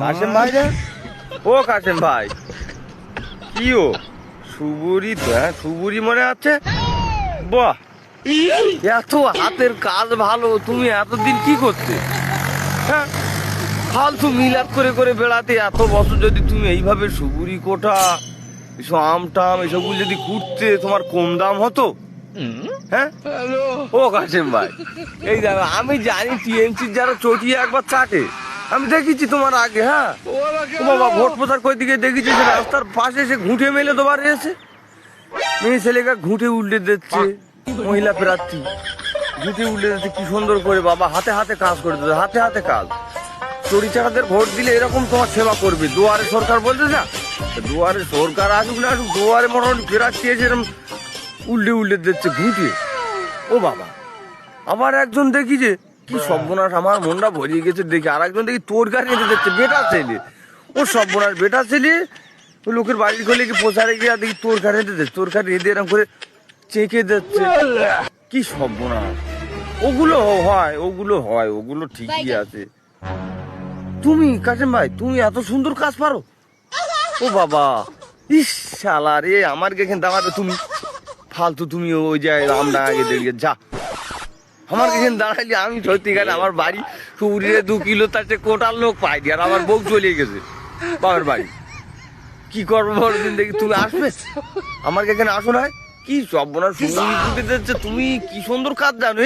কাশেম ভাই রে, ও কাশেম ভাই, কি ও সুবুরি তো? হ্যাঁ সুবুরি মনে আছে। বাহ, এত হাতের কাজ ভালো। তুমি এতদিন কি করতে? হ্যাঁ ফালতু মিলাদ করে করে বেড়াতে। এত বছর যদি তুমি এইভাবে সুবুরি কোটা, এসব আম টাম এসবগুলো যদি কুটতে, তোমার কম দাম হতো? হ্যাঁ ও কাশেম ভাই, এই দেখো আমি জানি টিএমসির যারা চটিয়ে একবার চাটে, আমি দেখেছি তোমার আগে। হ্যাঁ ও বাবা, ভোট প্রচার কই দিকে দেখেছি যে রাস্তার পাশে এসে ঘুঁটে মেলে তোমার এসে মেয়ে ছেলেকে ঘুঁটে উল্টে দিচ্ছে। মহিলা প্রার্থী ঘুঁটে উল্টে দিচ্ছে কি সুন্দর করে। বাবা হাতে হাতে কাজ করে দিচ্ছে, হাতে হাতে কাজ। চড়ি চাকাদের ভোট দিলে এরকম তোমার সেবা করবে। দুয়ারে সরকার বলতে না, দুয়ারে সরকার আসুক না আসুক, দুয়ারে মোটামুটি প্রার্থী এসে এরকম উল্টে উল্টে দিচ্ছে ঘুঁটে। ও বাবা, আবার একজন দেখি যে কি সর্বনাশ, আমার মনটা ভরিয়ে গেছে দেখি। আর একজন দেখি তোর গাড়ি এনে দিচ্ছে, বেটা ছেলে। ও সর্বনাশ, বেটা ছেলে ওই লোকের বাড়ির খোলে কি প্রচারে গিয়ে দেখি তোর গাড়ি এনে দিচ্ছে, তোর গাড়ি এদের এরকম করে চেঁকে দিচ্ছে। কি সর্বনাশ। ওগুলো হয়, ওগুলো হয়, ওগুলো ঠিকই আছে। তুমি কাশেম ভাই, তুমি এত সুন্দর কাজ পারো? ও বাবা, ইস শালা রে, আমার এখানে দাঁড়াবে তুমি ফালতু। তুমি ওই যে আমরা আগে দেখে যা, আমার এখানে দাঁড়াইলে আমি সত্যি গেলে আমার বাড়ি সুবুরিরে 2 কিলো তার চেয়ে কোটার লোক পাইনি। আর আমার বউ চলে গেছে বাবার বাড়ি। কি করবো বলদিন দেখি, তুমি আসবে আমার এখানে? আসো না, কি সব বোনার সুবুরি ফুটে দিচ্ছে। তুমি কি সুন্দর কাজ জানো।